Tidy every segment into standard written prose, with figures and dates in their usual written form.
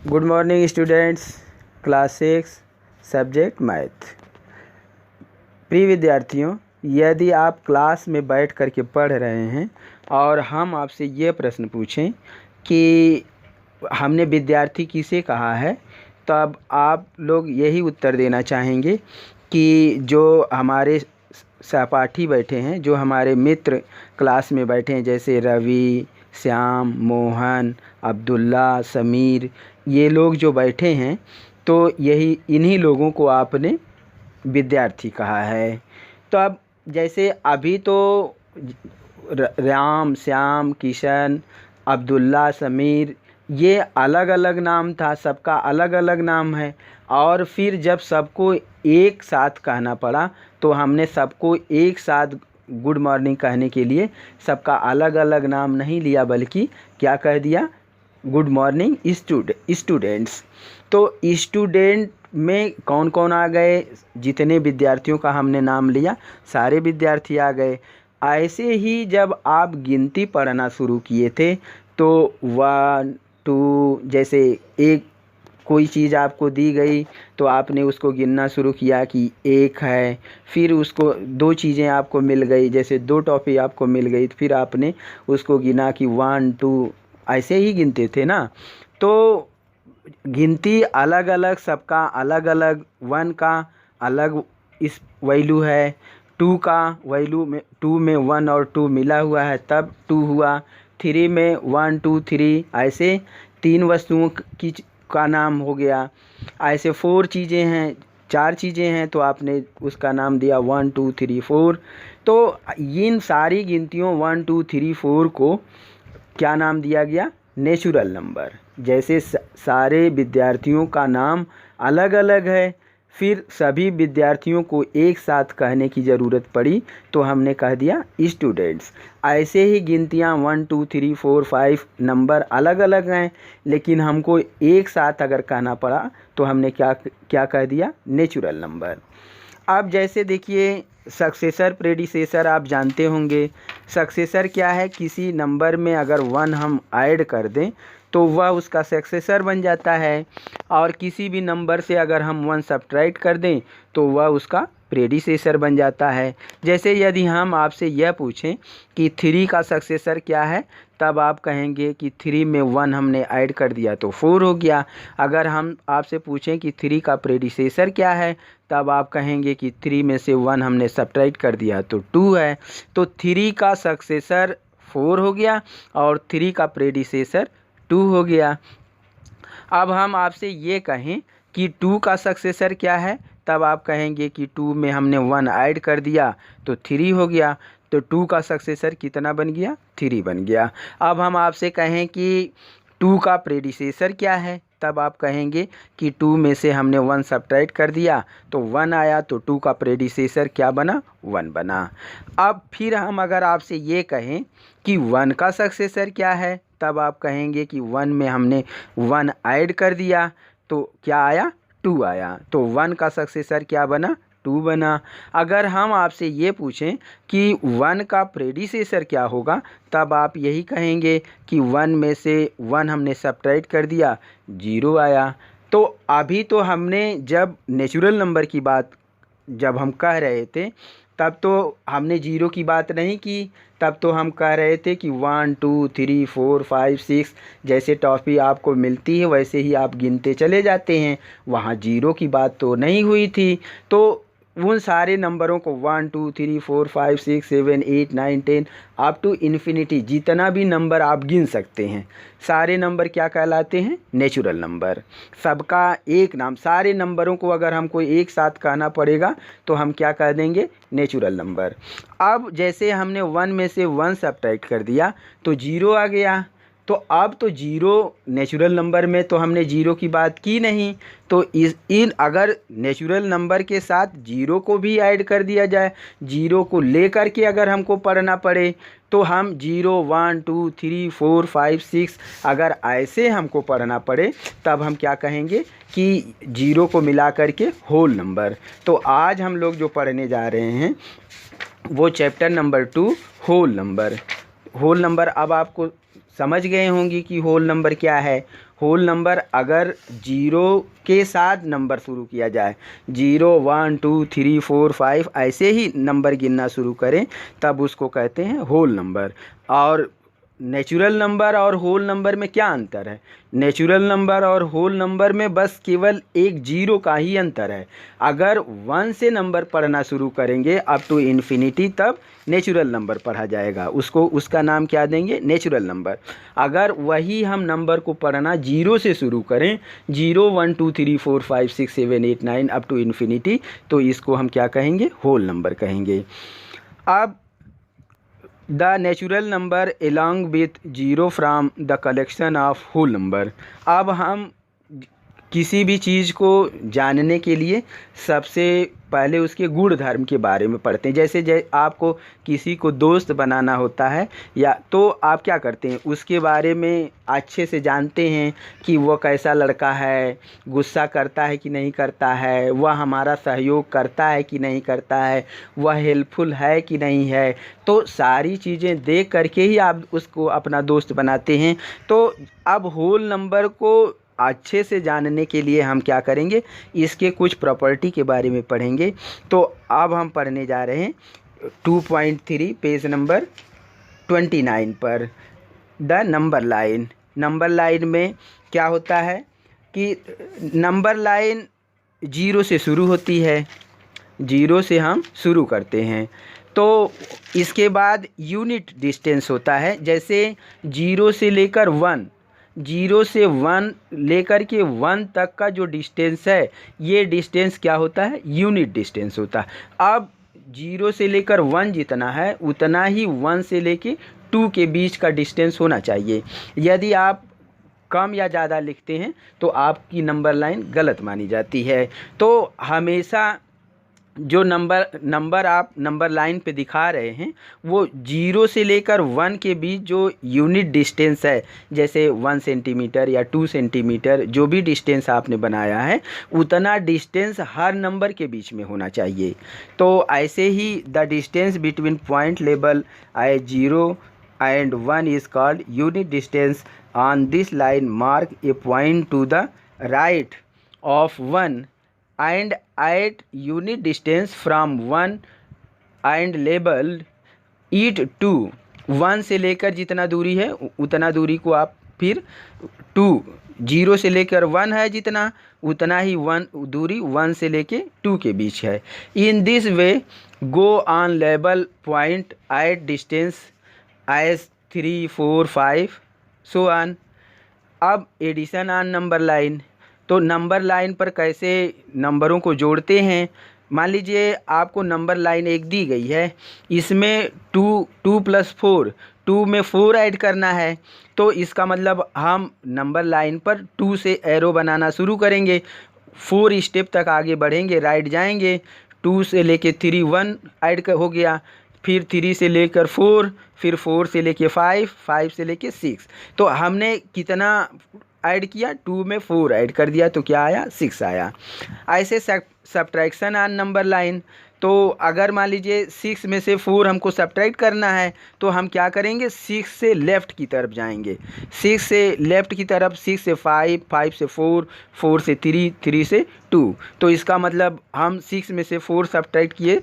Good morning students, class 6 subject math. प्रिय विद्यार्थियों, यदि आप क्लास में बैठ कर के पढ़ रहे हैं और हम आपसे ये प्रश्न पूछें कि हमने विद्यार्थी किसे कहा है, तब आप लोग यही उत्तर देना चाहेंगे कि जो हमारे सहपाठी बैठे हैं, जो हमारे मित्र क्लास में बैठे हैं, जैसे रवि, श्याम, मोहन, अब्दुल्ला, समीर, ये लोग जो बैठे हैं, तो यही इन्हीं लोगों को आपने विद्यार्थी कहा है। तो अब जैसे अभी तो राम, श्याम, किशन, अब्दुल्ला, समीर, ये अलग अलग नाम था, सबका अलग अलग नाम है। और फिर जब सबको एक साथ कहना पड़ा तो हमने सबको एक साथ गुड मॉर्निंग कहने के लिए सबका अलग अलग नाम नहीं लिया, बल्कि क्या कह दिया, गुड मॉर्निंग स्टूडेंट्स। तो स्टूडेंट में कौन कौन आ गए, जितने विद्यार्थियों का हमने नाम लिया सारे विद्यार्थी आ गए। ऐसे ही जब आप गिनती पढ़ना शुरू किए थे तो 1 2, जैसे एक कोई चीज़ आपको दी गई तो आपने उसको गिनना शुरू किया कि एक है, फिर उसको 2 चीज़ें आपको मिल गई, जैसे 2 टॉफ़ी आपको मिल गई, तो फिर आपने उसको गिना कि 1 2, ऐसे ही गिनते थे ना। तो गिनती अलग अलग, सबका अलग अलग, 1 का अलग इस वैल्यू है, 2 का वैल्यू में 2 में 1 और 2 मिला हुआ है तब 2 हुआ, 3 में 1 2 3, ऐसे 3 वस्तुओं की का नाम हो गया। ऐसे 4 चीज़ें हैं, 4 चीज़ें हैं, तो आपने उसका नाम दिया 1 2 3 4। तो इन सारी गिनतियों 1 2 3 4 को क्या नाम दिया गया, नेचुरल नंबर। जैसे सारे विद्यार्थियों का नाम अलग अलग है, फिर सभी विद्यार्थियों को एक साथ कहने की ज़रूरत पड़ी तो हमने कह दिया स्टूडेंट्स। ऐसे ही गिनतियाँ 1 2 3 4 5 नंबर अलग अलग हैं, लेकिन हमको एक साथ अगर कहना पड़ा तो हमने क्या कह दिया, नेचुरल नंबर। अब जैसे देखिए सक्सेसर प्रेडिसेसर आप जानते होंगे। सक्सेसर क्या है, किसी नंबर में अगर 1 हम ऐड कर दें तो वह उसका सक्सेसर बन जाता है, और किसी भी नंबर से अगर हम 1 सब्ट्रैक्ट कर दें तो वह उसका प्रेडिसेसर बन जाता है। जैसे यदि हम आपसे यह पूछें कि 3 का सक्सेसर क्या है, तब आप कहेंगे कि 3 में 1 हमने ऐड कर दिया तो 4 हो गया। अगर हम आपसे पूछें कि 3 का प्रेडिसेसर क्या है, तब आप कहेंगे कि 3 में से 1 हमने सब्ट्रैक्ट कर दिया तो 2 है। तो 3 का सक्सेसर 4 हो गया और 3 का प्रेडिसेसर 2 हो गया। अब हम आपसे ये कहें कि 2 का सक्सेसर क्या है, तब आप कहेंगे कि 2 में हमने 1 ऐड कर दिया तो 3 हो गया। तो 2 का सक्सेसर कितना बन गया, 3 बन गया। अब हम आपसे कहें कि 2 का प्रेडिसेसर क्या है, तब आप कहेंगे कि 2 में से हमने 1 सब्ट्रैक्ट कर दिया तो 1 आया, तो 2 का प्रेडिसेसर क्या बना, 1 बना। अब फिर हम अगर आपसे ये कहें कि 1 का सक्सेसर क्या है, तब आप कहेंगे कि 1 में हमने 1 ऐड कर दिया तो क्या आया, 2 आया। तो 1 का सक्सेसर क्या बना, 2 बना। अगर हम आपसे ये पूछें कि 1 का प्रेडिसेसर क्या होगा, तब आप यही कहेंगे कि 1 में से 1 हमने सब्ट्रैक्ट कर दिया, 0 आया। तो अभी तो हमने जब नेचुरल नंबर की बात जब हम कह रहे थे तब तो हमने 0 की बात नहीं की, तब तो हम कह रहे थे कि 1 2 3 4 5 6, जैसे टॉफ़ी आपको मिलती है वैसे ही आप गिनते चले जाते हैं, वहाँ 0 की बात तो नहीं हुई थी। तो उन सारे नंबरों को 1 2 3 4 5 6 7 8 9 10 अप टू इन्फिनिटी, जितना भी नंबर आप गिन सकते हैं, सारे नंबर क्या कहलाते हैं, नेचुरल नंबर। सबका एक नाम, सारे नंबरों को अगर हमको एक साथ कहना पड़ेगा तो हम क्या कह देंगे, नेचुरल नंबर। अब जैसे हमने 1 में से 1 सब्ट्रैक्ट कर दिया तो 0 आ गया। तो अब तो 0 नेचुरल नंबर में तो हमने 0 की बात की नहीं, तो इन अगर नेचुरल नंबर के साथ 0 को भी ऐड कर दिया जाए, 0 को लेकर के अगर हमको पढ़ना पड़े तो हम 0 1 2 3 4 5 6 अगर ऐसे हमको पढ़ना पड़े तब हम क्या कहेंगे कि 0 को मिला करके होल नंबर। तो आज हम लोग जो पढ़ने जा रहे हैं वो chapter number 2 whole number. Whole number अब आपको समझ गए होंगे कि होल नंबर क्या है। होल नंबर अगर 0 के साथ नंबर शुरू किया जाए, 0 1 2 3 4 5 ऐसे ही नंबर गिनना शुरू करें तब उसको कहते हैं होल नंबर। और नेचुरल नंबर और होल नंबर में क्या अंतर है? नेचुरल नंबर और होल नंबर में बस केवल एक 0 का ही अंतर है। अगर 1 से नंबर पढ़ना शुरू करेंगे अप टू इन्फिनिटी तब नेचुरल नंबर पढ़ा जाएगा, उसका नाम क्या देंगे? Natural number. अगर वही हम नंबर को पढ़ना 0 से शुरू करें, 0 1 2 3 4 5 6 7 8 9 अप टू इन्फिनिटी, तो इसको हम क्या कहेंगे? होल नंबर कहेंगे। अब the natural number along with 0 from the collection of whole number. अब हम किसी भी चीज़ को जानने के लिए सबसे पहले उसके गुण धर्म के बारे में पढ़ते हैं। जैसे आपको किसी को दोस्त बनाना होता है या तो आप क्या करते हैं? उसके बारे में अच्छे से जानते हैं कि वह कैसा लड़का है, गुस्सा करता है कि नहीं करता है, वह हमारा सहयोग करता है कि नहीं करता है, वह हेल्पफुल है कि नहीं है। तो सारी चीज़ें देख करके ही आप उसको अपना दोस्त बनाते हैं। तो अब होल नंबर को अच्छे से जानने के लिए हम क्या करेंगे? इसके कुछ प्रॉपर्टी के बारे में पढ़ेंगे। तो अब हम पढ़ने जा रहे हैं 2.3 पेज नंबर 29 पर the number line. Number line में क्या होता है कि नंबर लाइन 0 से शुरू होती है, 0 से हम शुरू करते हैं। तो इसके बाद यूनिट डिस्टेंस होता है। जैसे 0 से लेकर 1, 0 से 1 लेकर के 1 तक का जो डिस्टेंस है, ये डिस्टेंस क्या होता है? यूनिट डिस्टेंस होता है। अब 0 से लेकर 1 जितना है उतना ही 1 से लेके 2 के बीच का डिस्टेंस होना चाहिए। यदि आप कम या ज़्यादा लिखते हैं तो आपकी नंबर लाइन गलत मानी जाती है। तो हमेशा जो नंबर आप नंबर लाइन पे दिखा रहे हैं वो 0 से लेकर 1 के बीच जो यूनिट डिस्टेंस है, जैसे 1 सेंटीमीटर या 2 सेंटीमीटर, जो भी डिस्टेंस आपने बनाया है उतना डिस्टेंस हर नंबर के बीच में होना चाहिए। तो ऐसे ही the distance between point label I 0 and 1 is called unit distance. On this line mark a point to the right of 1 and at unit distance from 1 and labeled it 2। 1 से लेकर जितना दूरी है उतना दूरी को आप फिर 2, 0 से लेकर 1 है जितना उतना ही 1 दूरी 1 से लेके 2 के बीच है। In this way go on label point at distance as 3 4 5 so on. अब एडिशन ऑन नंबर लाइन। तो नंबर लाइन पर कैसे नंबरों को जोड़ते हैं? मान लीजिए आपको नंबर लाइन एक दी गई है, इसमें 2 + 4, 2 में 4 ऐड करना है। तो इसका मतलब हम नंबर लाइन पर 2 से एरो बनाना शुरू करेंगे, 4 स्टेप तक आगे बढ़ेंगे, राइट जाएंगे, 2 से लेके 3 1 ऐड हो गया, फिर 3 से लेकर 4, फिर 4 से लेके 5, 5 से लेके 6। तो हमने कितना ऐड किया? 2 में 4 ऐड कर दिया तो क्या आया? 6 आया। ऐसे सब्ट्रैक्शन ऑन नंबर लाइन। तो अगर मान लीजिए 6 में से 4 हमको सब्ट्रैक्ट करना है तो हम क्या करेंगे? 6 से लेफ़्ट की तरफ जाएंगे, 6 से लेफ़्ट की तरफ, 6 से 5, 5 से 4, 4 से 3, 3 से 2। तो इसका मतलब हम 6 में से 4 सब्ट्रैक्ट किए,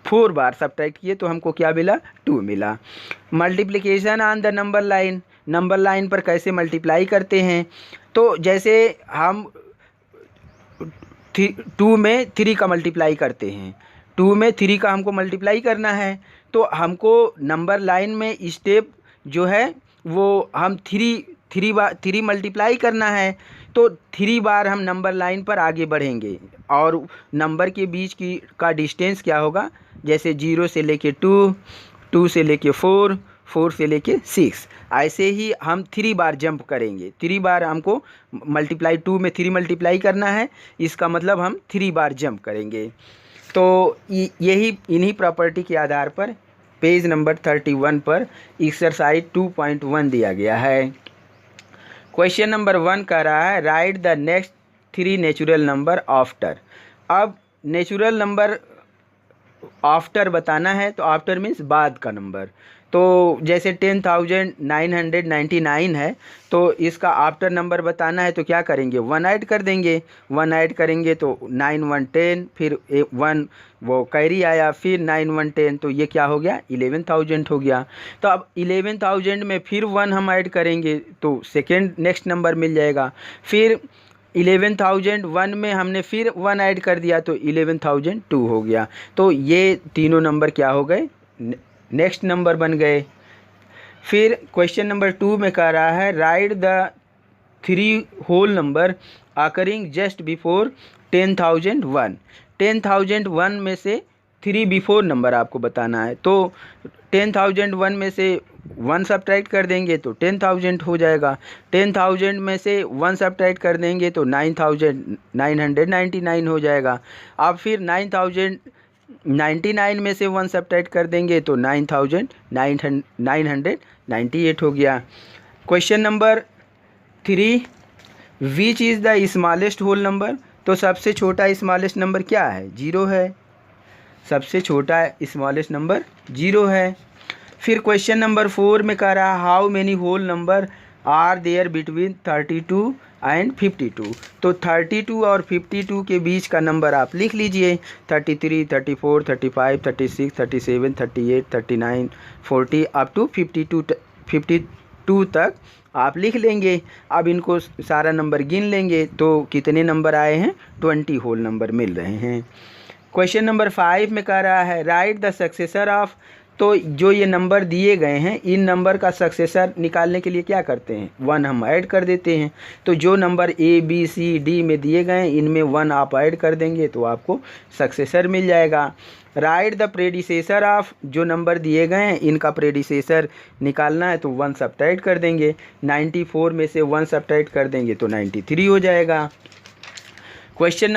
4 बार सब्ट्रैक्ट किए तो हमको क्या मिला? 2 मिला। Multiplication on the number line. Number line पर कैसे मल्टीप्लाई करते हैं? तो जैसे हम 2 में 3 का मल्टीप्लाई करते हैं, 2 में 3 का हमको मल्टीप्लाई करना है तो हमको नंबर लाइन में स्टेप जो है वो हम 3 मल्टीप्लाई करना है। तो 3 बार हम नंबर लाइन पर आगे बढ़ेंगे और नंबर के बीच का डिस्टेंस क्या होगा? जैसे 0 से लेके 2, 2 से लेके 4, 4 से लेके 6, ऐसे ही हम 3 बार जंप करेंगे। 3 बार हमको मल्टीप्लाई, 2 में 3 मल्टीप्लाई करना है, इसका मतलब हम 3 बार जंप करेंगे। तो यही इन्हीं प्रॉपर्टी के आधार पर पेज नंबर 31 पर एक्सरसाइज 2.1 दिया गया है। क्वेश्चन नंबर 1 कह रहा है write the next 3 natural number after. अब नेचुरल नंबर आफ्टर बताना है तो आफ्टर मीन्स बाद का नंबर। तो जैसे 10,999 है, तो इसका आफ्टर नंबर बताना है तो क्या करेंगे, 1 ऐड कर देंगे। 1 ऐड करेंगे तो 9 1 10, फिर 1 वो कैरी आया, फिर 9 1 10, तो ये क्या हो गया, 11,000 हो गया। तो अब 11,000 में फिर 1 हम ऐड करेंगे तो सेकेंड नेक्स्ट नंबर मिल जाएगा। फिर 11,001 में हमने फिर 1 ऐड कर दिया तो 11,002 हो गया। तो ये तीनों नंबर क्या हो गए, नेक्स्ट नंबर बन गए। फिर क्वेश्चन नंबर 2 में कह रहा है write the 3 whole number occurring just before 10,001। 10,001 में से 3 बिफोर नंबर आपको बताना है। तो 10,001 में से 1 सब्ट्रैक्ट कर देंगे तो 10,000 हो जाएगा। 10,000 में से 1 सब्ट्रैक्ट कर देंगे तो 9,999 हो जाएगा। अब फिर 9,099 में से 1 सब्ट्रैक्ट कर देंगे तो 9,998 हो गया। Question number 3 which is the smallest whole number. तो सबसे छोटा स्मॉलेस्ट नंबर क्या है, 0 है। सबसे छोटा स्मॉलेस्ट नंबर 0 है। फिर क्वेश्चन नंबर 4 में कह रहा है how many whole number are there between 32 and 52। तो 32 और 52 के बीच का नंबर आप लिख लीजिए, 33, 34, 35, 36, 37, 38, 39, 40 अप टू 52 तक आप लिख लेंगे। अब इनको सारा नंबर गिन लेंगे तो कितने नंबर आए हैं, 20 होल नंबर मिल रहे हैं। क्वेश्चन नंबर 5 में कह रहा है राइट द सक्सेसर ऑफ। तो जो ये नंबर दिए गए हैं इन नंबर का सक्सेसर निकालने के लिए क्या करते हैं, 1 हम ऐड कर देते हैं। तो जो number A B C D में दिए गए हैं इनमें 1 आप ऐड कर देंगे तो आपको सक्सेसर मिल जाएगा। Right the predecessor of. जो नंबर दिए गए हैं इनका प्रेडिसेसर निकालना है तो 1 सब्ट्रैक्ट कर देंगे। 94 में से 1 सब्ट्रैक्ट कर देंगे तो 93 हो जाएगा। क्वेश्चन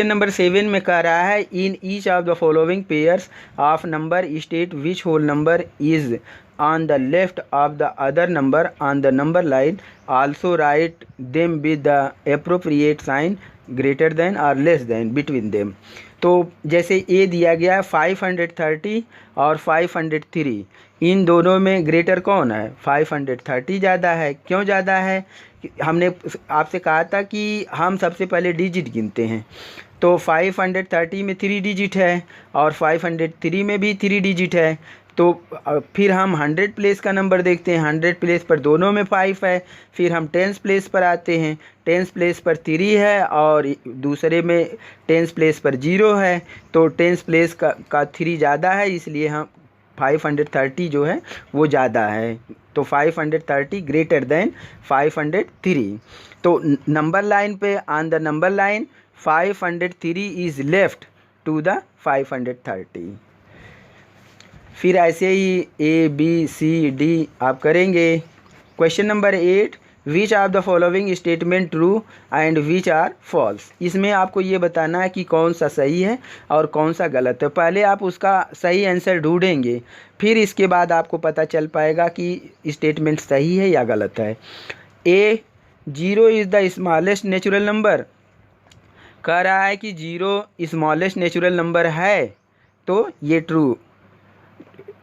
नंबर 7 में कह रहा है in each of the following pairs of number state which whole number is on the left of the other number on the number line, also write them with the appropriate sign greater than और less than between them. तो जैसे ए दिया गया है 530 और 503, इन दोनों में greater कौन है, 530 ज़्यादा है। क्यों ज़्यादा है, हमने आपसे कहा था कि हम सबसे पहले डिजिट गिनते हैं। तो 530 में 3 डिजिट है और 503 में भी 3 डिजिट है। तो फिर हम 100 प्लेस का नंबर देखते हैं, 100 प्लेस पर दोनों में 5 है। फिर हम 10 प्लेस पर आते हैं, 10 प्लेस पर 3 है और दूसरे में 10 प्लेस पर 0 है। तो 10 प्लेस का 3 ज़्यादा है, इसलिए हम 530 जो है वो ज़्यादा है। तो 530 ग्रेटर देन 503। तो नंबर लाइन पे on the number line 503 is left to the 530। फिर ऐसे ही A B C D आप करेंगे। Question number 8 which of the following statement true and which are false. इसमें आपको ये बताना है कि कौन सा सही है और कौन सा गलत है। पहले आप उसका सही आंसर ढूंढेंगे, फिर इसके बाद आपको पता चल पाएगा कि स्टेटमेंट सही है या गलत है। A 0 is the smallest natural number. कह रहा है कि 0 स्मॉलेस्ट नेचुरल नंबर है, तो ये ट्रू।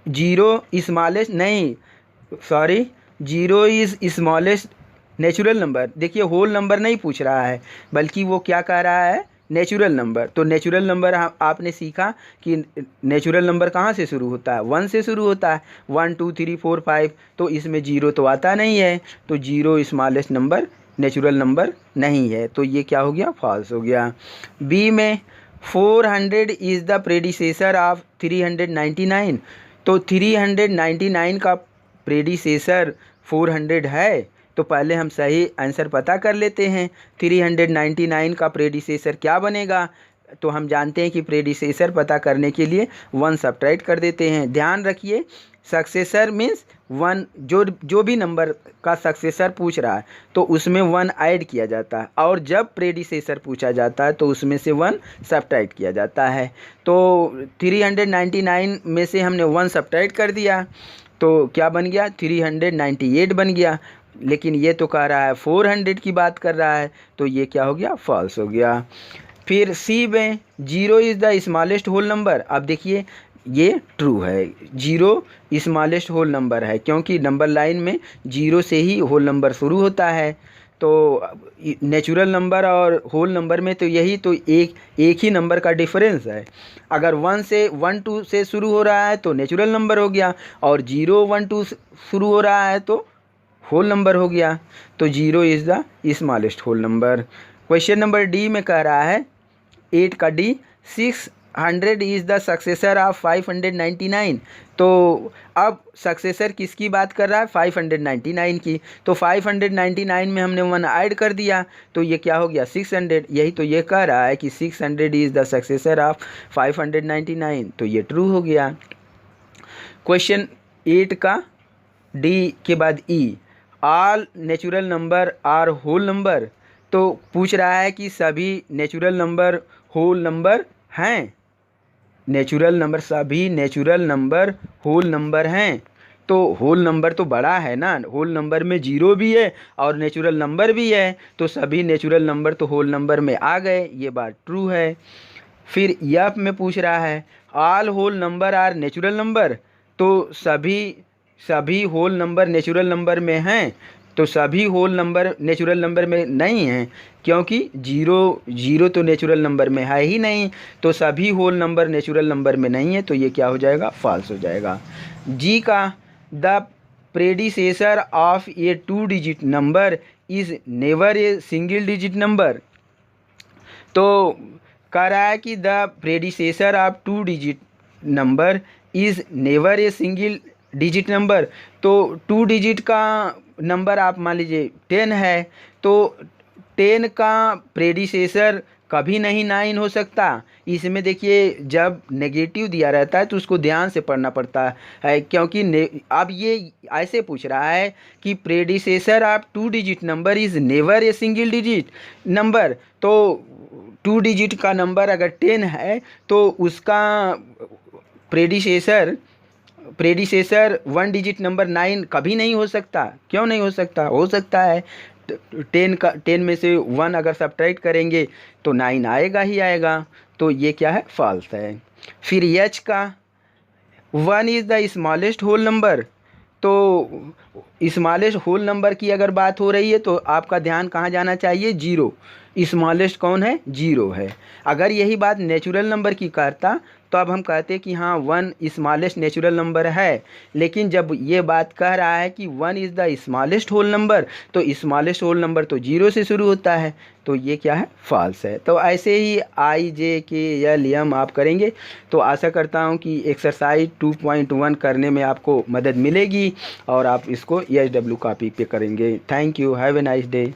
0 स्मॉलेस्ट नहीं, sorry, 0 is smallest natural number. देखिए होल नंबर नहीं पूछ रहा है, बल्कि वो क्या कह रहा है, नेचुरल नंबर। तो नेचुरल नंबर आपने सीखा कि नेचुरल नंबर कहाँ से शुरू होता है, 1 से शुरू होता है, 1 2 3 4 5। तो इसमें 0 तो आता नहीं है, तो 0 स्मॉलेस्ट नंबर नेचुरल नंबर नहीं है। तो ये क्या हो गया, फॉल्स हो गया। बी में 400 इज़ द प्रेडिसेसर ऑफ 399। तो 399 का प्रेडिसेसर 400 है, तो पहले हम सही आंसर पता कर लेते हैं। 399 का प्रेडिसेसर क्या बनेगा, तो हम जानते हैं कि प्रेडिसेसर पता करने के लिए 1 सब्ट्रैक्ट कर देते हैं। ध्यान रखिए सक्सेसर मीन्स 1, जो भी नंबर का सक्सेसर पूछ रहा है तो उसमें 1 ऐड किया जाता है, और जब प्रेडिसेसर पूछा जाता है तो उसमें से 1 सब्ट्रैक्ट किया जाता है। तो 399 में से हमने 1 सब्ट्रैक्ट कर दिया तो क्या बन गया, 398 बन गया। लेकिन ये तो कह रहा है 400 की बात कर रहा है, तो ये क्या हो गया, फॉल्स हो गया। फिर सी में 0 is the smallest whole number. अब देखिए ये ट्रू है। जीरो स्मॉलेस्ट होल नंबर है, क्योंकि नंबर लाइन में जीरो से ही होल नंबर शुरू होता है। तो नेचुरल नंबर और होल नंबर में तो यही तो एक ही नंबर का डिफरेंस है। अगर 1 से शुरू हो रहा है तो नेचुरल नंबर हो गया, और 0 1 2 शुरू हो रहा है तो होल नंबर हो गया। तो 0 is the smallest whole number. Question number D में कह रहा है 8 का D, 600 is the successor of 599। तो अब सक्सेसर किसकी बात कर रहा है? 599 की। तो 599 में हमने 1 ऐड कर दिया तो ये क्या हो गया? 600। यही तो ये कह रहा है कि 600 इज़ द सक्सेसर ऑफ 599, तो ये ट्रू हो गया। क्वेश्चन 8 का डी के बाद E, all natural number are whole number. तो पूछ रहा है कि सभी नेचुरल नंबर होल नंबर हैं। नेचुरल नंबर, सभी नेचुरल नंबर होल नंबर हैं। तो होल नंबर तो बड़ा है ना, होल नंबर में 0 भी है और नेचुरल नंबर भी है, तो सभी नेचुरल नंबर तो होल नंबर में आ गए, ये बात ट्रू है। फिर यफ में पूछ रहा है all whole number are natural number. तो सभी होल नंबर नेचुरल नंबर में हैं, तो सभी होल नंबर नेचुरल नंबर में नहीं हैं, क्योंकि 0 तो नेचुरल नंबर में है ही नहीं। तो सभी होल नंबर नेचुरल नंबर में नहीं है, तो ये क्या हो जाएगा? फॉल्स हो जाएगा। जी का the predecessor of A 2 digit number is never a single digit number. तो कह रहा है कि the predecessor of 2 digit number is never a single digit number. तो 2 डिजिट का नंबर आप मान लीजिए 10 है, तो 10 का प्रेडिसेसर कभी नहीं 9 हो सकता। इसमें देखिए जब नेगेटिव दिया रहता है तो उसको ध्यान से पढ़ना पड़ता है, क्योंकि अब ये ऐसे पूछ रहा है कि predecessor of 2 digit number is never a single digit number. तो 2 डिजिट का नंबर अगर 10 है तो उसका प्रेडिसेसर 1 डिजिट नंबर 9 कभी नहीं हो सकता। क्यों नहीं हो सकता? हो सकता है। 10 में से 1 अगर सब्ट्रैक्ट करेंगे तो 9 आएगा ही आएगा। तो ये क्या है? फॉल्स है। फिर एच का 1 is the smallest whole number. तो स्मॉलेस्ट होल नंबर की अगर बात हो रही है तो आपका ध्यान कहाँ जाना चाहिए? 0। स्मॉलेस्ट कौन है? 0 है। अगर यही बात नेचुरल नंबर की करता तो अब हम कहते कि हाँ 1 स्मॉलेस्ट नेचुरल नंबर है, लेकिन जब ये बात कह रहा है कि 1 is the smallest whole number, तो स्मॉलेस्ट होल नंबर तो 0 से शुरू होता है, तो ये क्या है? फॉल्स है। तो ऐसे ही आई जे के एल एम आप करेंगे। तो आशा करता हूँ कि एक्सरसाइज 2.1 करने में आपको मदद मिलेगी और आप इसको ESW कॉपी पे करेंगे। Thank you, have a nice day.